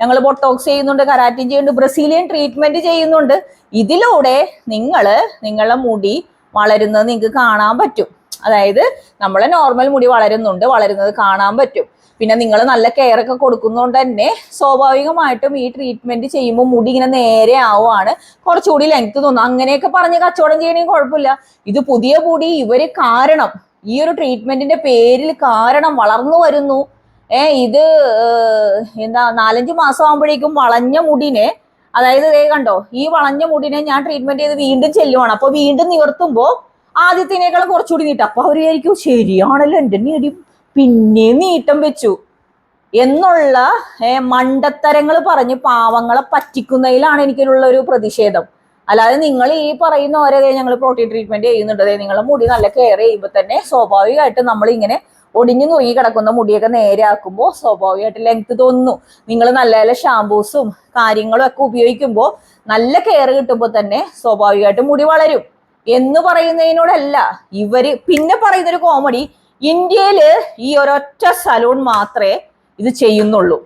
ഞങ്ങൾ ബൊട്ടോക്സ് ചെയ്യുന്നുണ്ട്, കരാറ്റിൻ ചെയ്യുന്നുണ്ട്, ബ്രസീലിയൻ ട്രീറ്റ്മെന്റ് ചെയ്യുന്നുണ്ട്. ഇതിലൂടെ നിങ്ങളുടെ മുടി വളരുന്നത് നിങ്ങൾക്ക് കാണാൻ പറ്റും. അതായത് നമ്മളെ നോർമൽ മുടി വളരുന്നത് കാണാൻ പറ്റും. പിന്നെ നിങ്ങൾ നല്ല കെയർ ഒക്കെ കൊടുക്കുന്നതുകൊണ്ട് തന്നെ സ്വാഭാവികമായിട്ടും ഈ ട്രീറ്റ്മെന്റ് ചെയ്യുമ്പോൾ മുടി ഇങ്ങനെ നേരെ ആവുകയാണ്, കുറച്ചുകൂടി ലെങ്ത് തോന്നും. അങ്ങനെയൊക്കെ പറഞ്ഞ് കച്ചവടം ചെയ്യണമെങ്കിൽ കുഴപ്പമില്ല. ഇത് പുതിയ മുടി ഇവര് കാരണം ഈ ഒരു ട്രീറ്റ്മെന്റിന്റെ പേരിൽ കാരണം വളർന്നു വരുന്നു. ഇത് എന്താ 4-5 മാസം ആകുമ്പോഴേക്കും വളഞ്ഞ മുടിനെ, അതായത് കണ്ടോ, ഈ വളഞ്ഞ മുടിനെ ഞാൻ ട്രീറ്റ്മെന്റ് ചെയ്ത് വീണ്ടും ചെല്ലുവാണ്. അപ്പൊ വീണ്ടും നിവർത്തുമ്പോ ആദ്യത്തിനേക്കാളും കുറച്ചുകൂടി നീട്ടും. അപ്പൊ അവർ വിചാരിക്കും ശരിയാണല്ലോ, എന്റെ നീടി പിന്നെ നീട്ടം വെച്ചു എന്നുള്ള മണ്ടത്തരങ്ങൾ പറഞ്ഞ് പാവങ്ങളെ പറ്റിക്കുന്നതിലാണ് എനിക്കുള്ള ഒരു പ്രതിഷേധം. അല്ലാതെ നിങ്ങൾ ഈ പറയുന്ന ഓരോ ഞങ്ങൾ പ്രോട്ടീൻ ട്രീറ്റ്മെന്റ് ചെയ്യുന്നുണ്ട്, നിങ്ങളെ മുടി നല്ല കെയർ ചെയ്യുമ്പോൾ തന്നെ സ്വാഭാവികമായിട്ട് നമ്മൾ ഇങ്ങനെ ഒടിഞ്ഞു നുറുങ്ങി കിടക്കുന്ന മുടിയൊക്കെ നേരെ ആക്കുമ്പോൾ സ്വാഭാവികമായിട്ട് ലെങ്ത് തോന്നുന്നു. നിങ്ങൾ നല്ല നല്ല ഷാമ്പൂസും കാര്യങ്ങളും ഒക്കെ ഉപയോഗിക്കുമ്പോൾ നല്ല കെയർ കിട്ടുമ്പോൾ തന്നെ സ്വാഭാവികമായിട്ട് മുടി വളരും എന്ന് പറയുന്നതിനോടല്ല ഇവര് പിന്നെ പറയുന്നൊരു കോമഡി, ഇന്ത്യയില് ഈ ഒരൊറ്റ സലൂൺ മാത്രമേ ഇത് ചെയ്യുന്നുള്ളൂ.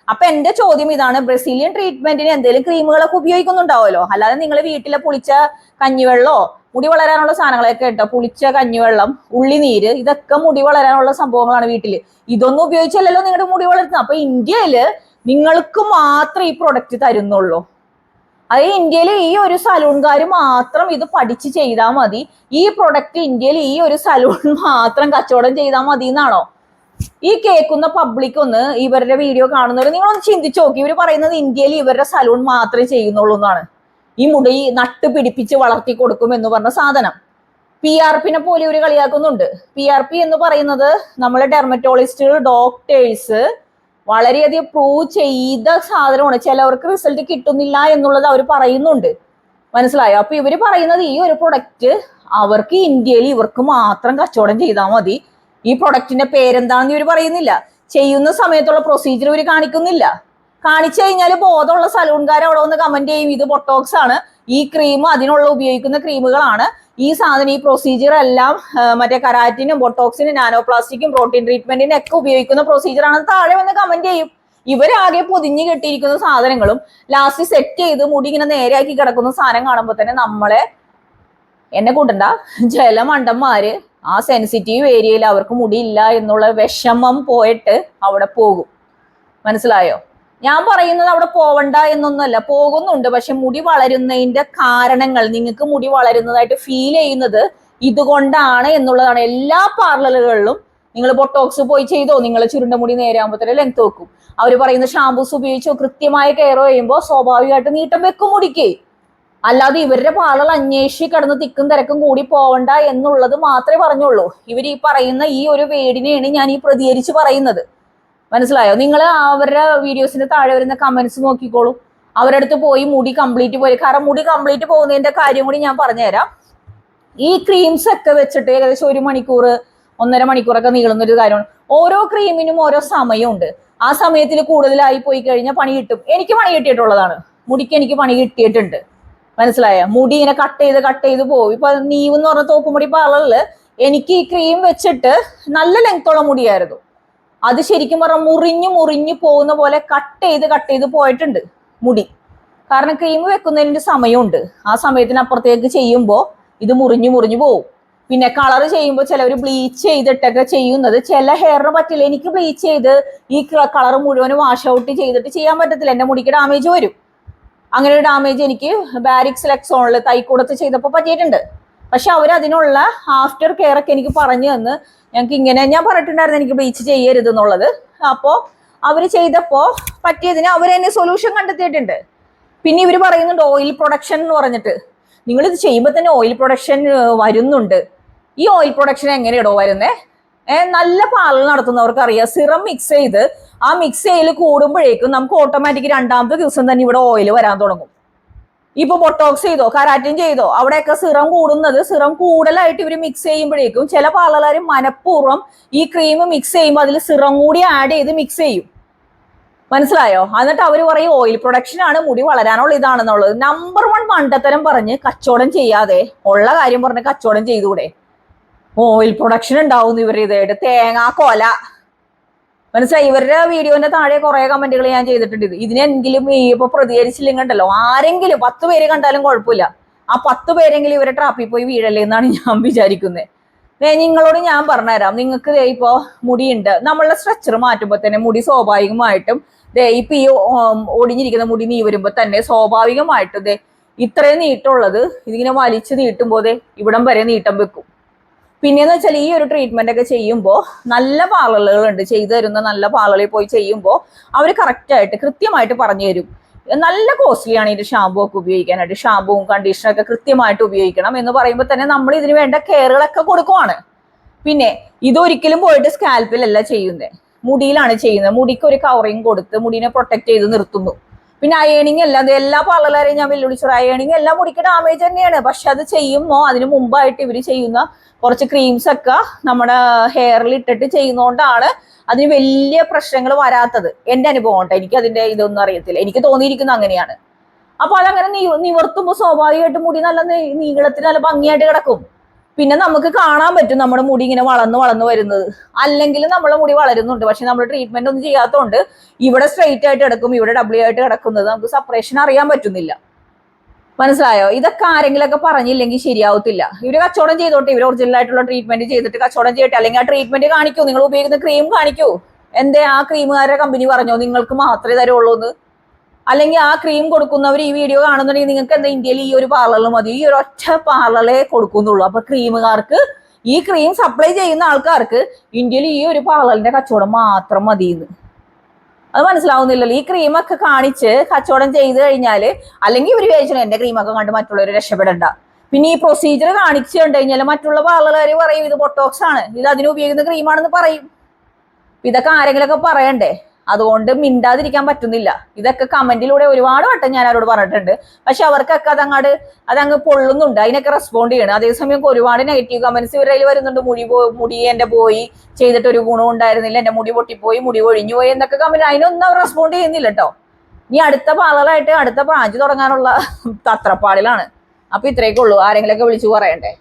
അപ്പൊ എന്റെ ചോദ്യം ഇതാണ്, ബ്രസീലിയൻ ട്രീറ്റ്മെന്റിന് എന്തെങ്കിലും ക്രീമുകളൊക്കെ ഉപയോഗിക്കുന്നുണ്ടാവുമല്ലോ, അല്ലാതെ നിങ്ങൾ വീട്ടിലെ പുളിച്ച കഞ്ഞിവെള്ളമോ മുടി വളരാനുള്ള സാധനങ്ങളൊക്കെ കേട്ടോ, പുളിച്ച കഞ്ഞിവെള്ളം, ഉള്ളിനീര്, ഇതൊക്കെ മുടി വളരാനുള്ള സംഭവങ്ങളാണ് വീട്ടില്. ഇതൊന്നും ഉപയോഗിച്ചല്ലോ നിങ്ങളുടെ മുടി വളർത്തുന്നത്. അപ്പൊ ഇന്ത്യയില് നിങ്ങൾക്ക് മാത്രം ഈ പ്രൊഡക്റ്റ് തരുന്നുള്ളൂ. അത് ഇന്ത്യയിൽ ഈ ഒരു സലൂൺകാർ മാത്രം ഇത് പഠിച്ച് ചെയ്താൽ മതി, ഈ പ്രൊഡക്റ്റ് ഇന്ത്യയിൽ ഈ ഒരു സലൂൺ മാത്രം കച്ചവടം ചെയ്താൽ മതി എന്നാണോ? ഈ കേൾക്കുന്ന പബ്ലിക് ഒന്ന് ഇവരുടെ വീഡിയോ കാണുന്നവർ നിങ്ങളൊന്ന് ചിന്തിച്ചു നോക്കി. ഇവർ പറയുന്നത് ഇന്ത്യയിൽ ഇവരുടെ സലൂൺ മാത്രമേ ചെയ്യുന്നുള്ളൂ എന്നാണ്. ഈ മുടി നട്ട് പിടിപ്പിച്ച് വളർത്തി കൊടുക്കും എന്ന് പറഞ്ഞ സാധനം PRP പോലെ ഇവർ കളിയാക്കുന്നുണ്ട്. PRP എന്ന് പറയുന്നത് നമ്മളെ ഡെർമറ്റോളജിസ്റ്റുകൾ, ഡോക്ടേഴ്സ് വളരെയധികം പ്രൂവ് ചെയ്ത സാധനമാണ്. ചിലവർക്ക് റിസൾട്ട് കിട്ടുന്നില്ല എന്നുള്ളത് അവർ പറയുന്നുണ്ട്, മനസ്സിലായോ? അപ്പൊ ഇവര് പറയുന്നത് ഈ ഒരു പ്രൊഡക്റ്റ് അവർക്ക് ഇന്ത്യയിൽ ഇവർക്ക് മാത്രം കച്ചവടം ചെയ്താൽ മതി. ഈ പ്രൊഡക്റ്റിന്റെ പേരെന്താണെന്ന് ഇവർ പറയുന്നില്ല. ചെയ്യുന്ന സമയത്തുള്ള പ്രൊസീജിയർ ഇവർ കാണിക്കുന്നില്ല. കാണിച്ചു കഴിഞ്ഞാൽ ബോധമുള്ള സലൂൺകാർ അവിടെ വന്ന് കമന്റ് ചെയ്യും, ഇത് ബൊട്ടോക്സ് ആണ്, ഈ ക്രീം അതിനുള്ള ഉപയോഗിക്കുന്ന ക്രീമുകളാണ്, ഈ സാധനം ഈ പ്രൊസീജിയർ എല്ലാം മറ്റേ കരാറ്റിനും ബൊട്ടോക്സിനും നാനോപ്ലാസ്റ്റിക്കും പ്രോട്ടീൻ ട്രീറ്റ്മെന്റിനും ഒക്കെ ഉപയോഗിക്കുന്ന പ്രൊസീജിയർ ആണെന്ന് താഴെ വന്ന് കമന്റ് ചെയ്യും. ഇവരാകെ പൊതിഞ്ഞു കെട്ടിയിരിക്കുന്ന സാധനങ്ങളും ലാസ്റ്റ് സെറ്റ് ചെയ്ത് മുടി ഇങ്ങനെ നേരെയാക്കി കിടക്കുന്ന സാധനം കാണുമ്പോൾ തന്നെ നമ്മളെ എന്നെ കൂട്ടണ്ട ചില മണ്ടന്മാര് ആ സെൻസിറ്റീവ് ഏരിയയിൽ അവർക്ക് മുടിയില്ല എന്നുള്ള വിഷമം പോയിട്ട് അവിടെ പോകും. മനസ്സിലായോ? ഞാൻ പറയുന്നത് അവിടെ പോവണ്ട എന്നൊന്നുമല്ല, പോകുന്നുണ്ട്. പക്ഷെ മുടി വളരുന്നതിന്റെ കാരണങ്ങൾ നിങ്ങൾക്ക് മുടി വളരുന്നതായിട്ട് ഫീൽ ചെയ്യുന്നത് ഇതുകൊണ്ടാണ് എന്നുള്ളതാണ്. എല്ലാ പാർലറുകളിലും നിങ്ങൾ ബൊട്ടോക്സ് പോയി ചെയ്തോ, നിങ്ങൾ ചുരുണ്ട മുടി നേരെയാകുമ്പോൾ തന്നെ ലെങ്ത് വെക്കും. അവർ പറയുന്ന ഷാമ്പൂസ് ഉപയോഗിച്ചോ, കൃത്യമായ കെയർ ചെയ്യുമ്പോൾ സ്വാഭാവികമായിട്ട് നീട്ടം വെക്കും മുടിക്ക്. അല്ലാതെ ഇവരുടെ പാർലർ അന്വേഷിച്ച് കിടന്ന് തിക്കും തിരക്കും കൂടി പോവണ്ട എന്നുള്ളത് മാത്രമേ പറഞ്ഞുള്ളൂ. ഇവർ ഈ പറയുന്ന ഈ ഒരു വേടിനെയാണ് ഞാൻ ഈ പ്രതികരിച്ച് പറയുന്നത്. മനസ്സിലായോ? നിങ്ങൾ അവരുടെ വീഡിയോസിന്റെ താഴെ വരുന്ന കമന്റ്സ് നോക്കിക്കോളൂ. അവരുടെ അടുത്ത് പോയി മുടി കംപ്ലീറ്റ് പോയി, കാരണം മുടി കംപ്ലീറ്റ് പോകുന്നതിന്റെ കാര്യം കൂടി ഞാൻ പറഞ്ഞുതരാം. ഈ ക്രീംസ് ഒക്കെ വെച്ചിട്ട് ഏകദേശം 1 മണിക്കൂർ 1.5 മണിക്കൂറൊക്കെ നീളുന്ന ഒരു കാര്യമാണ്. ഓരോ ക്രീമിനും ഓരോ സമയമുണ്ട്. ആ സമയത്തിൽ കൂടുതലായി പോയി കഴിഞ്ഞാൽ പണി കിട്ടും. എനിക്ക് പണി കിട്ടിയിട്ടുള്ളതാണ്, മുടിക്ക് എനിക്ക് പണി കിട്ടിയിട്ടുണ്ട്. മനസ്സിലായ? മുടി ഇങ്ങനെ കട്ട് ചെയ്ത് പോകും. ഇപ്പൊ നീവ് എന്ന് പറഞ്ഞ തോപ്പുമുടി പാർലറില് എനിക്ക് ഈ ക്രീം വെച്ചിട്ട് നല്ല ലെങ്ത്തോളം മുടിയായിരുന്നു. അത് ശരിക്കും പറഞ്ഞാൽ മുറിഞ്ഞു പോകുന്ന പോലെ കട്ട് ചെയ്ത് പോയിട്ടുണ്ട് മുടി. കാരണം ക്രീം വെക്കുന്നതിന്റെ സമയമുണ്ട്. ആ സമയത്തിനപ്പുറത്തേക്ക് ചെയ്യുമ്പോൾ ഇത് മുറിഞ്ഞു പോകും. പിന്നെ കളർ ചെയ്യുമ്പോൾ ചിലവർ ബ്ലീച്ച് ചെയ്തിട്ടൊക്കെ ചെയ്യുന്നത് ചില ഹെയറിന് പറ്റില്ല. എനിക്ക് ബ്ലീച്ച് ചെയ്ത് ഈ കളർ മുഴുവൻ വാഷ് ഔട്ട് ചെയ്തിട്ട് ചെയ്യാൻ പറ്റത്തില്ല, എന്റെ മുടിക്ക് ഡാമേജ് വരും. അങ്ങനെ ഒരു ഡാമേജ് എനിക്ക് ബാരിക്സ് ലെക്സോണിൽ തൈക്കൂടത്ത് ചെയ്തപ്പോൾ പറ്റിയിട്ടുണ്ട്. പക്ഷെ അവർ അതിനുള്ള ആഫ്റ്റർ കെയർ ഒക്കെ എനിക്ക് പറഞ്ഞു തന്ന് ഞങ്ങൾക്ക് ഇങ്ങനെ, ഞാൻ പറഞ്ഞിട്ടുണ്ടായിരുന്നു എനിക്ക് ബ്ലീച്ച് ചെയ്യരുത് എന്നുള്ളത്. അപ്പോൾ അവർ ചെയ്തപ്പോൾ പറ്റിയതിന് അവർ തന്നെ സൊല്യൂഷൻ കണ്ടെത്തിയിട്ടുണ്ട്. പിന്നെ ഇവർ പറയുന്നുണ്ട് ഓയിൽ പ്രൊഡക്ഷൻ എന്ന് പറഞ്ഞിട്ട്. നിങ്ങളിത് ചെയ്യുമ്പോൾ തന്നെ ഓയിൽ പ്രൊഡക്ഷൻ വരുന്നുണ്ട്. ഈ ഓയിൽ പ്രൊഡക്ഷൻ എങ്ങനെയാണോ വരുന്നേ? നല്ല പാർലർ നടത്തുന്നവർക്ക് അറിയാം. സിറം മിക്സ് ചെയ്ത് ആ മിക്സ് ചെയ്യൽ കൂടുമ്പോഴേക്കും നമുക്ക് ഓട്ടോമാറ്റിക് 2ാമത്തെ ദിവസം തന്നെ ഇവിടെ ഓയിൽ വരാൻ തുടങ്ങും. ഇപ്പൊ ബൊട്ടോക്സ് ചെയ്തോ കരാറ്റിൻ ചെയ്തോ അവിടെയൊക്കെ സിറം കൂടുന്നത്, സിറം കൂടുതലായിട്ട് ഇവർ മിക്സ് ചെയ്യുമ്പോഴേക്കും ചില പാർലർകാർ മനഃപൂർവ്വം ഈ ക്രീം മിക്സ് ചെയ്യുമ്പോൾ അതിൽ സിറം കൂടി ആഡ് ചെയ്ത് മിക്സ് ചെയ്യും. മനസ്സിലായോ? എന്നിട്ട് അവർ പറയും ഓയിൽ പ്രൊഡക്ഷൻ ആണ് മുടി വളരാനുള്ള ഇതാണെന്നുള്ളത്. നമ്പർ 1 മണ്ടത്തരം പറഞ്ഞ് കച്ചവടം ചെയ്യാതെ ഉള്ള കാര്യം പറഞ്ഞ് കച്ചവടം ചെയ്തുകൂടെ? ഓയിൽ പ്രൊഡക്ഷൻ ഉണ്ടാവും ഇവരുടെ ഇതായിട്ട് തേങ്ങാ കൊല. മനസ്സിലായി? ഇവരുടെ വീഡിയോന്റെ താഴെ കുറെ കമന്റുകൾ ഞാൻ ചെയ്തിട്ടുണ്ട്. ഇതിനെങ്കിലും ഇപ്പൊ പ്രതികരിച്ചില്ലെങ്കിൽ ഉണ്ടല്ലോ, ആരെങ്കിലും 10 പേര് കണ്ടാലും കുഴപ്പമില്ല, ആ 10 പേരെങ്കിലും ഇവരെ ട്രാപ്പിൽ പോയി വീഴല്ലേ എന്നാണ് ഞാൻ വിചാരിക്കുന്നത്. നിങ്ങളോട് ഞാൻ പറഞ്ഞുതരാം. നിങ്ങൾക്ക് ഇപ്പോ മുടിയുണ്ട്, നമ്മളുടെ സ്ട്രക്ചർ മാറ്റുമ്പോൾ തന്നെ മുടി സ്വാഭാവികമായിട്ടും ഇപ്പൊ ഈ ഒടിഞ്ഞിരിക്കുന്ന മുടി നീ വരുമ്പോ തന്നെ സ്വാഭാവികമായിട്ടും ഇത്രയും നീട്ടമുള്ളത് ഇതിങ്ങനെ വലിച്ചു നീട്ടുമ്പോ ഇവിടം വരെ നീട്ടം വെക്കും. പിന്നെന്ന് വെച്ചാൽ ഈ ഒരു ട്രീറ്റ്മെന്റ് ഒക്കെ ചെയ്യുമ്പോൾ നല്ല പാർലറുകളുണ്ട്, ചെയ്തു തരുന്ന നല്ല പാർലറിൽ പോയി ചെയ്യുമ്പോൾ അവർ കറക്റ്റായിട്ട് കൃത്യമായിട്ട് പറഞ്ഞു തരും. നല്ല കോസ്റ്റ്ലിയാണ് ഇതിന്റെ ഷാമ്പൂ ഒക്കെ ഉപയോഗിക്കാനായിട്ട്. ഷാമ്പൂവും കണ്ടീഷണറൊക്കെ കൃത്യമായിട്ട് ഉപയോഗിക്കണം എന്ന് പറയുമ്പോൾ തന്നെ നമ്മൾ ഇതിന് വേണ്ട കെയറുകളൊക്കെ കൊടുക്കുവാണ്. പിന്നെ ഇതൊരിക്കലും പോയിട്ട് സ്കാൽപ്പിലല്ല ചെയ്യുന്നത്, മുടിയിലാണ് ചെയ്യുന്നത്. മുടിക്ക് ഒരു കവറിങ് കൊടുത്ത് മുടിനെ പ്രൊട്ടക്ട് ചെയ്ത് നിർത്തുന്നു. പിന്നെ അയേണിങ് അല്ല, അത് എല്ലാ പാർലറുകാരെയും ഞാൻ വെല്ലുവിളിച്ചു. അയേണിങ് എല്ലാം മുടിക്ക് ഡാമേജ് തന്നെയാണ്. പക്ഷെ അത് ചെയ്യുമ്പോൾ അതിന് മുമ്പായിട്ട് ഇവർ ചെയ്യുന്ന കുറച്ച് ക്രീംസ് ഒക്കെ നമ്മുടെ ഹെയറിൽ ഇട്ടിട്ട് ചെയ്യുന്നതുകൊണ്ടാണ് അതിന് വലിയ പ്രശ്നങ്ങൾ വരാത്തത്. എന്റെ അനുഭവം കേട്ടോ, എനിക്ക് അതിന്റെ ഇതൊന്നും അറിയത്തില്ല, എനിക്ക് തോന്നിയിരിക്കുന്നത് അങ്ങനെയാണ്. അപ്പൊ അതങ്ങനെ നിവർത്തുമ്പോൾ സ്വാഭാവികമായിട്ട് മുടി നല്ല നീളത്തിൽ നല്ല ഭംഗിയായിട്ട് കിടക്കും. പിന്നെ നമുക്ക് കാണാൻ പറ്റും നമ്മുടെ മുടി ഇങ്ങനെ വളർന്നു വരുന്നത്. അല്ലെങ്കിൽ നമ്മുടെ മുടി വളരുന്നുണ്ട്, പക്ഷെ നമ്മൾ ട്രീറ്റ്മെന്റ് ഒന്നും ചെയ്യാത്തതുകൊണ്ട് ഇവിടെ സ്ട്രെയിറ്റ് ആയിട്ട് കിടക്കും, ഇവിടെ ഡബ്ല്യൂ ആയിട്ട് കിടക്കുന്നത് നമുക്ക് സെപ്പറേഷൻ അറിയാൻ പറ്റുന്നില്ല. മനസ്സിലായോ? ഇതൊക്കെ ആരെങ്കിലൊക്കെ പറഞ്ഞില്ലെങ്കിൽ ശരിയാവത്തില്ല. ഇവര് കച്ചവടം ചെയ്തോട്ടെ, ഇവർ ഒറിജിനൽ ആയിട്ടുള്ള ട്രീറ്റ്മെന്റ് ചെയ്തിട്ട് കച്ചവടം ചെയ്യട്ടെ. അല്ലെങ്കിൽ ആ ട്രീറ്റ്മെന്റ് കാണിക്കൂ, നിങ്ങൾ ഉപയോഗിക്കുന്ന ക്രീം കാണിക്കൂ. എന്തേ ആ ക്രീമുകാരുടെ കമ്പനി പറഞ്ഞോ നിങ്ങൾക്ക് മാത്രമേ തരുള്ളൂ എന്ന്? അല്ലെങ്കിൽ ആ ക്രീം കൊടുക്കുന്നവർ ഈ വീഡിയോ കാണുന്നുണ്ടെങ്കിൽ നിങ്ങൾക്ക് എന്താ ഇന്ത്യയിൽ ഈ ഒരു പാർലറിൽ മതി, ഈ ഒരു ഒറ്റ പാർലറിലേ കൊടുക്കുന്നുള്ളൂ. അപ്പൊ ക്രീമുകാർക്ക്, ഈ ക്രീം സപ്ലൈ ചെയ്യുന്ന ആൾക്കാർക്ക് ഇന്ത്യയിൽ ഈ ഒരു പാർലറിന്റെ കച്ചവടം മാത്രം മതിയെന്ന്. അത് മനസ്സിലാവുന്നില്ലല്ലോ. ഈ ക്രീമൊക്കെ കാണിച്ച് കച്ചവടം ചെയ്ത് കഴിഞ്ഞാല്, അല്ലെങ്കിൽ ഇവർ വിചാരിച്ചു എന്റെ ക്രീമൊക്കെ കണ്ട് മറ്റുള്ളവർ രക്ഷപ്പെടണ്ട. പിന്നെ ഈ പ്രൊസീജിയർ കാണിച്ചു കണ്ടു കഴിഞ്ഞാൽ മറ്റുള്ള പാർലറുകാർ പറയും ഇത് ബൊട്ടോക്സ് ആണ്, ഇത് അതിന് ഉപയോഗിക്കുന്ന ക്രീമാണെന്ന് പറയും. ഇതൊക്കെ ആരെങ്കിലൊക്കെ പറയണ്ടേ? അതുകൊണ്ട് മിണ്ടാതിരിക്കാൻ പറ്റുന്നില്ല. ഇതൊക്കെ കമന്റിലൂടെ ഒരുപാട് വട്ടം ഞാൻ അവരോട് പറഞ്ഞിട്ടുണ്ട്. പക്ഷെ അവർക്കൊക്കെ അതങ്ങ് പൊള്ളുന്നുണ്ട്, അതിനൊക്കെ റെസ്പോണ്ട് ചെയ്യണം. അതേസമയം ഒരുപാട് നെഗറ്റീവ് കമന്റ്സ് ഇവരുടെ കയ്യിൽ വരുന്നുണ്ട്. മുടി എന്റെ പോയി, ചെയ്തിട്ട് ഒരു ഗുണം ഉണ്ടായിരുന്നില്ല, എന്റെ മുടി പൊട്ടിപ്പോയി, മുടി കൊഴിഞ്ഞു പോയി എന്നൊക്കെ കമന്റ്. അതിനൊന്നും അവർ റെസ്പോണ്ട് ചെയ്യുന്നില്ല കേട്ടോ. ഇനി അടുത്ത പാർലറായിട്ട് അടുത്ത ബ്രാഞ്ച് തുടങ്ങാനുള്ള തത്രപ്പാടിലാണ്. അപ്പൊ ഇത്രയൊക്കെ ഉള്ളൂ. ആരെങ്കിലൊക്കെ വിളിച്ചു പറയണ്ടേ?